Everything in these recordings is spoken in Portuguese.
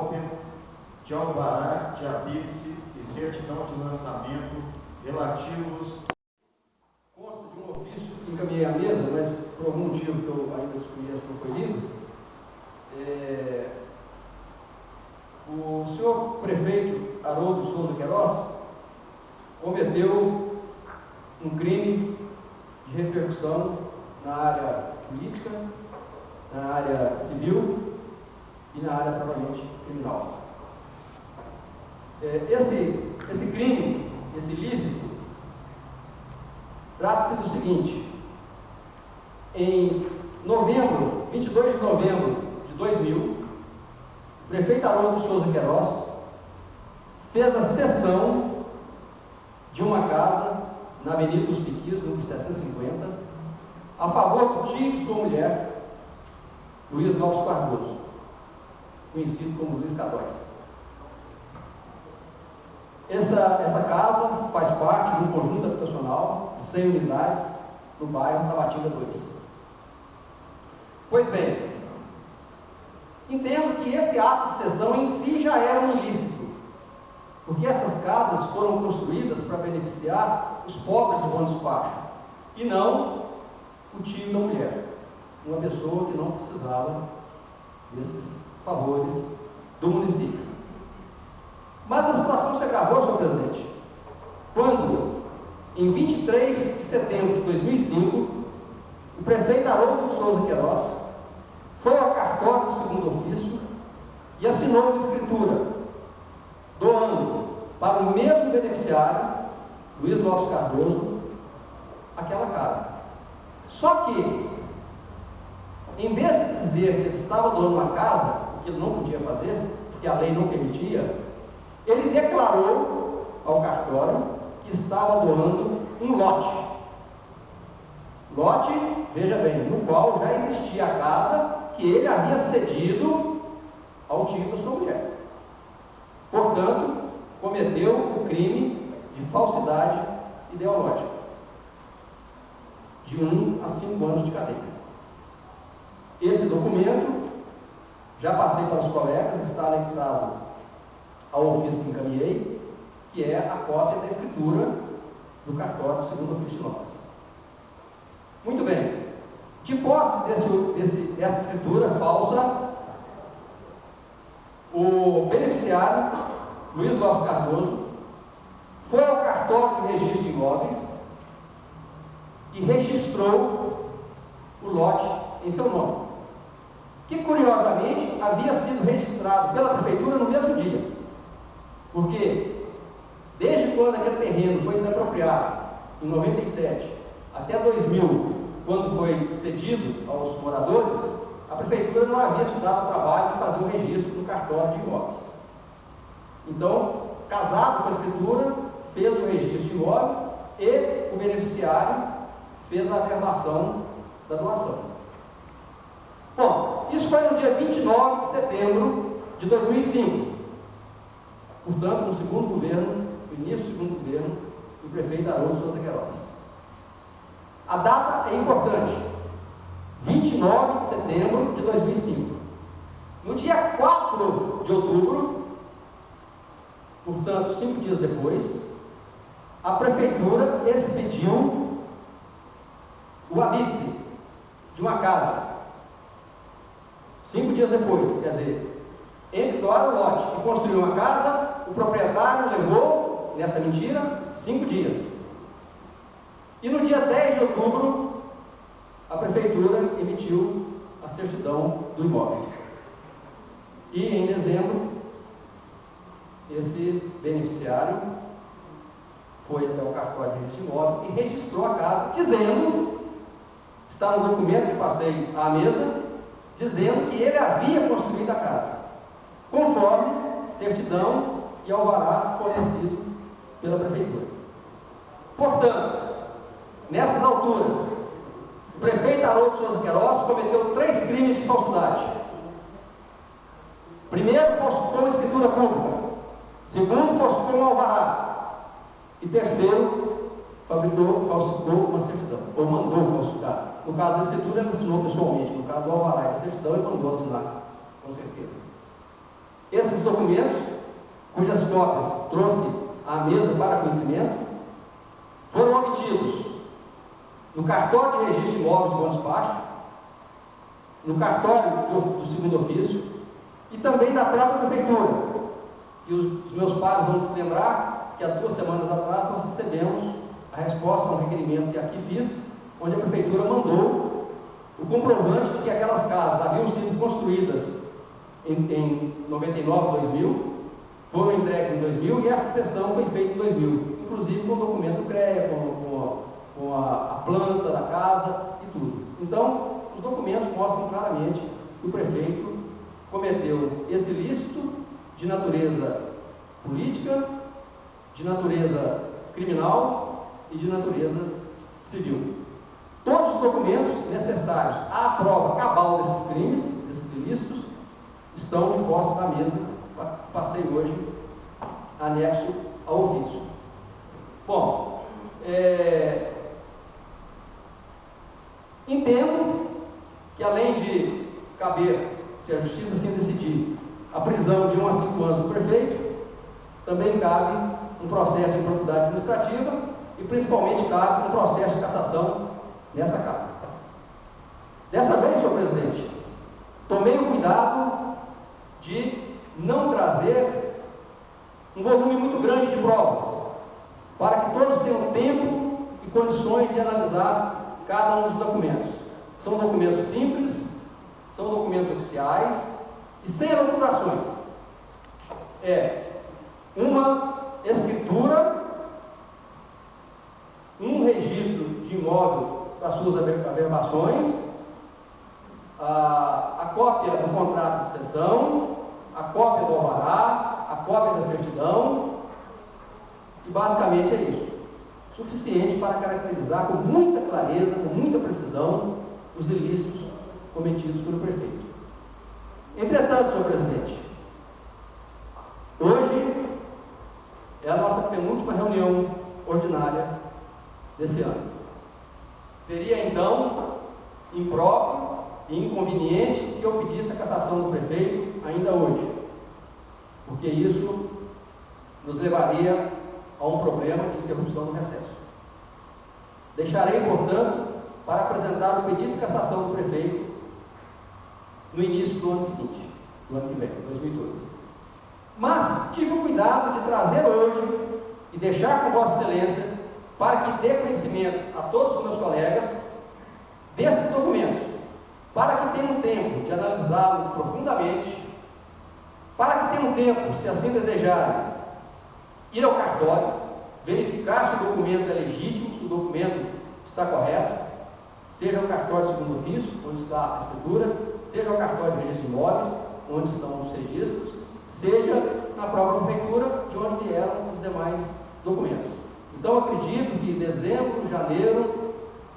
cópia de alvará de habite e certidão de lançamento relativos. Consta de um ofício que encaminhei à mesa, mas por algum motivo que eu ainda desconheço, não foi lido. O senhor prefeito Haroldo Souza Queiroz cometeu um crime de repercussão na área política, na área civil e na área propriamente criminal. Esse crime, esse ilícito, trata-se do seguinte: em 22 de novembro de 2000, o prefeito Haroldo Souza Queiroz fez a cessão de uma casa na Avenida dos Piquis, número 750, a favor do tio de sua mulher, Luiz Alves Cardoso, conhecido como Luiz Cadóis. Essa casa faz parte de um conjunto habitacional de 100 unidades no bairro Tabatinga 2. Pois bem, entendo que esse ato de cessão em si já era um ilícito, porque essas casas foram construídas para beneficiar os pobres do bom despacho, e não o tio da mulher, uma pessoa que não precisava desses favores do município. Mas a situação se agravou, senhor presidente, quando, em 23 de setembro de 2005, o prefeito Haroldo Souza Queiroz foi ao cartório do segundo ofício e assinou uma escritura, doando para o mesmo beneficiário, Luiz Alves Cardoso, aquela casa. Só que, em vez de dizer que ele estava doando uma casa, que ele não podia fazer, porque a lei não permitia, ele declarou ao cartório que estava doando um lote. Lote, veja bem, no qual já existia a casa que ele havia cedido ao tio da sua mulher. Portanto, cometeu o crime de falsidade ideológica, de 1 a 5 anos de cadeia. Esse documento, já passei para os colegas, está anexado ao ofício que encaminhei, que é a cópia da escritura do cartório do segundo ofício nosso. Muito bem. De posse dessa escritura falsa, o beneficiário, Luiz Alves Cardoso, foi ao cartório de registro de imóveis e registrou o lote em seu nome, que curiosamente havia sido registrado pela prefeitura no mesmo dia. Porque, desde quando aquele terreno foi desapropriado, em 97, até 2000, quando foi cedido aos moradores, a prefeitura não havia se dado o trabalho de fazer o registro no cartório de imóveis. Então, casado com a escritura, fez o registro de imóvel e o beneficiário fez a averbação da doação. Bom, isso foi no dia 29 de setembro de 2005. Portanto, no segundo governo, no início do segundo governo, do prefeito Haroldo Souza Queiroz. A data é importante, 29 de setembro de 2005. No dia 4 de outubro, portanto, 5 dias depois, a prefeitura expediu o habite de uma casa. 5 dias depois, quer dizer, entre doar o lote e construir uma casa, o proprietário levou, nessa mentira, 5 dias. E no dia 10 de outubro, a prefeitura emitiu a certidão do imóvel. E em dezembro, esse beneficiário foi até o cartório de registro de imóvel e registrou a casa, dizendo, está no documento que passei à mesa, dizendo que ele havia construído a casa, conforme certidão e alvará fornecido pela prefeitura. Portanto, nessas alturas, o prefeito Haroldo Souza Queiroz cometeu 3 crimes de falsidade. Primeiro, falsificou uma escritura pública. Segundo, falsificou um alvará. E terceiro, falsificou uma certidão, ou mandou falsificar. No caso da escritura, ele assinou pessoalmente. No caso do alvará e da certidão, ele mandou assinar, com certeza. Esses esses documentos, cujas cópias trouxe à mesa para conhecimento, foram obtidos no cartório de registro de imóveis do Bom Despacho, no cartório do segundo ofício e também da própria prefeitura. E os meus pares vão se lembrar que há 2 semanas atrás nós recebemos a resposta a um requerimento que aqui fiz, onde a prefeitura mandou o comprovante de que aquelas casas haviam sido construídas em 99, 2000, foram entregues em 2000 e essa sessão foi feita em 2000, inclusive com o documento CREA, com a planta da casa e tudo. Então, os documentos mostram claramente que o prefeito cometeu esse ilícito de natureza política, de natureza criminal e de natureza civil. Todos os documentos necessários à prova cabal desses crimes, desses ilícitos, estão em posse da mesa, passei hoje anexo ao ofício. Bom, entendo que além de caber, se a justiça assim decidir, a prisão de 1 a 5 anos do prefeito, também cabe um processo de improbidade administrativa e principalmente cabe um processo de cassação nessa casa. Dessa vez, senhor presidente, tomei o cuidado de não trazer um volume muito grande de provas, para que todos tenham tempo e condições de analisar cada um dos documentos. São documentos simples, são documentos oficiais e sem elaborações. É uma escritura, um registro de imóvel das suas averbações, a cópia do contrato de cessão, a cópia do alvará, a cópia da certidão, e basicamente é isso. Suficiente para caracterizar com muita clareza, com muita precisão, os ilícitos cometidos pelo prefeito. Entretanto, senhor presidente, hoje é a nossa penúltima reunião ordinária desse ano. Seria então impróprio e inconveniente que eu pedisse a cassação do prefeito ainda hoje, porque isso nos levaria a um problema de interrupção do recesso. Deixarei, portanto, para apresentar o pedido de cassação do prefeito no início do ano seguinte, do ano que vem, 2012. Mas tive o cuidado de trazer hoje e deixar com Vossa Excelência para que dê conhecimento a todos os meus colegas desses documentos, para que tenham tempo de analisá-los profundamente, para que tenham tempo, se assim desejarem, ir ao cartório, verificar se o documento é legítimo, se o documento está correto, seja o cartório de segundo ofício, onde está a escritura, seja o cartório de registro de imóveis, onde estão os registros, seja na própria prefeitura, de onde vieram os demais documentos. Então, acredito que dezembro, janeiro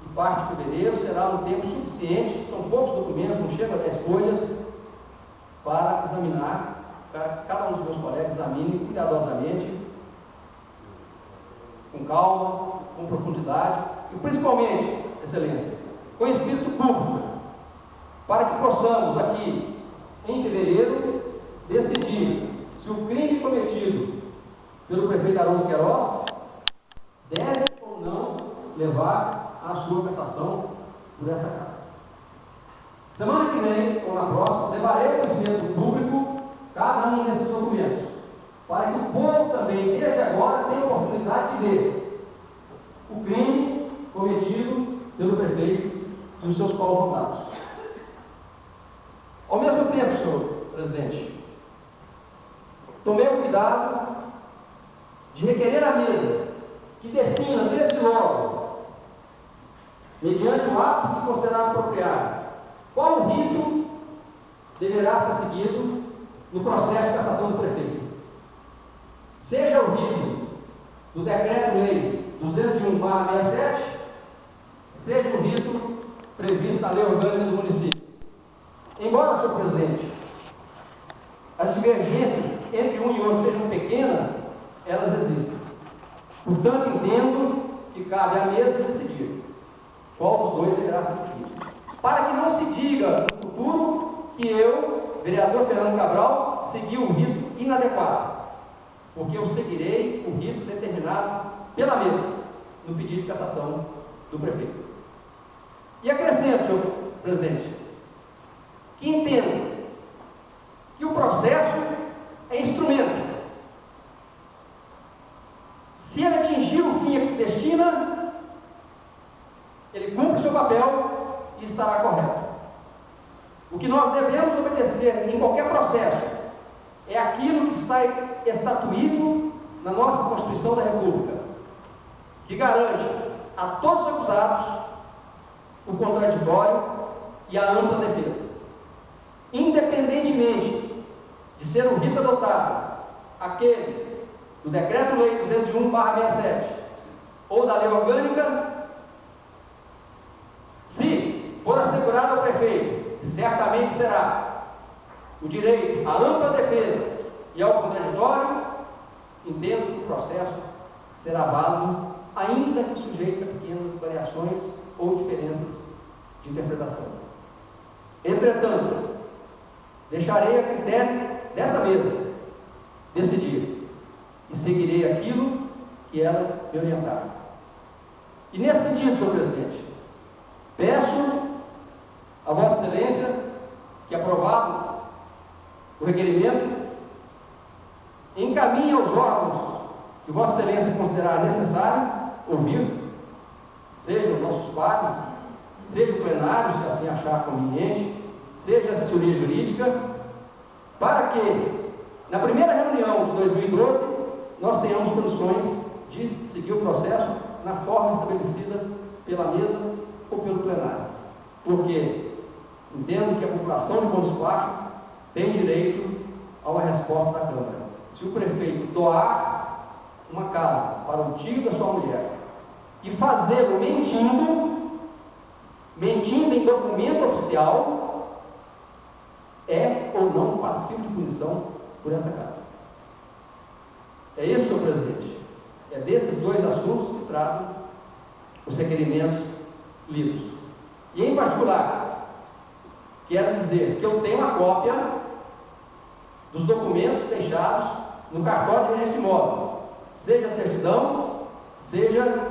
e parte de fevereiro será um tempo suficiente, são poucos documentos, não chegam a 10 folhas, para examinar, para que cada um dos meus colegas examine cuidadosamente, com calma, com profundidade e principalmente, Excelência, com espírito público, para que possamos aqui, em fevereiro, decidir se o crime cometido pelo prefeito Haroldo Queiroz deve ou não levar à sua cassação por essa casa. Semana que vem, ou na próxima, levarei ao conhecimento público cada um desses documentos, para que o povo também, desde agora, tenha a oportunidade de ver o crime cometido pelo prefeito e os seus colaboradores. Ao mesmo tempo, senhor presidente, tomei o cuidado de requerer à mesa que defina desde logo, mediante o ato que considerar apropriado, qual o rito deverá ser seguido no processo de cassação do prefeito. Seja o rito do Decreto-Lei 201/67, seja o rito previsto na Lei Orgânica do município. Embora, senhor presidente, as divergências entre um e outro sejam pequenas, elas existem. Portanto, entendo que cabe à mesa decidir qual dos dois deverá ser seguido. Para que não se diga no futuro que eu, vereador Fernando Cabral, seguiu o rito inadequado, porque eu seguirei o rito determinado pela mesa no pedido de cassação do prefeito. E acrescento, senhor presidente, que entendo que o processo é instrumento. Se ele atingir o fim a que se destina, ele cumpre o seu papel e estará correto. O que nós devemos obedecer em qualquer processo é aquilo que está estatuído na nossa Constituição da República, que garante a todos os acusados o contraditório e a ampla defesa. Independentemente de ser o rito adotado, aquele do Decreto-Lei 201/67 ou da Lei Orgânica, se for assegurado ao prefeito, certamente será o direito à ampla defesa e ao contraditório, entendo que o processo será válido, ainda que sujeito a pequenas variações ou diferenças de interpretação. Entretanto, deixarei a critério dessa mesa decidir e seguirei aquilo que ela me orientar. E nesse sentido, senhor presidente, peço a Vossa Excelência que, aprovado o requerimento, encaminhe aos órgãos que Vossa Excelência considerar necessário ouvir, seja os nossos pares, seja o plenário, se assim achar conveniente, seja a assessoria jurídica, para que, na primeira reunião de 2012, nós tenhamos condições de seguir o processo na forma estabelecida pela mesa ou pelo plenário. Porque entendo que a população de Bom Despacho tem direito a uma resposta da Câmara. Se o prefeito doar uma casa para o tio da sua mulher e fazê-lo mentindo em documento oficial, é ou não passivo de punição por essa casa. É isso, senhor presidente. É desses dois assuntos que tratam os requerimentos lidos. E, em particular, quero dizer que eu tenho uma cópia dos documentos deixados no cartório de registro imóvel, seja a certidão, seja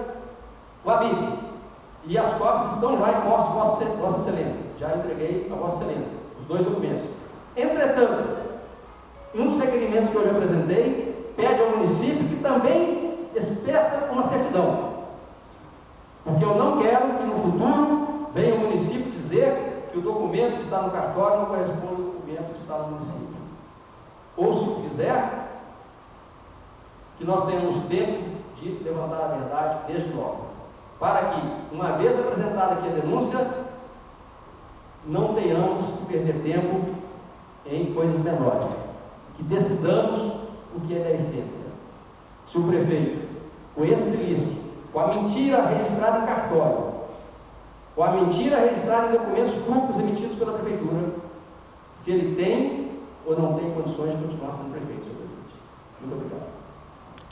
o habite. E as cópias estão já em posse de Vossa Excelência. Já entreguei a Vossa Excelência os dois documentos. Entretanto, um dos requerimentos que eu já apresentei pede ao município que também expeça uma certidão. Porque eu não quero que no futuro venha o município dizer que o documento que está no cartório não corresponde ao documento que está no município. Ou, se o fizer, que nós tenhamos tempo de levantar a verdade desde logo, para que, uma vez apresentada aqui a denúncia, não tenhamos que perder tempo em coisas menores, que decidamos o que é da essência. Se o prefeito, com esse ilícito, com a mentira registrada em cartório, com a mentira registrada em documentos públicos emitidos pela prefeitura, se ele tem ou não tem condições de continuar sendo prefeito, senhor presidente. Muito obrigado.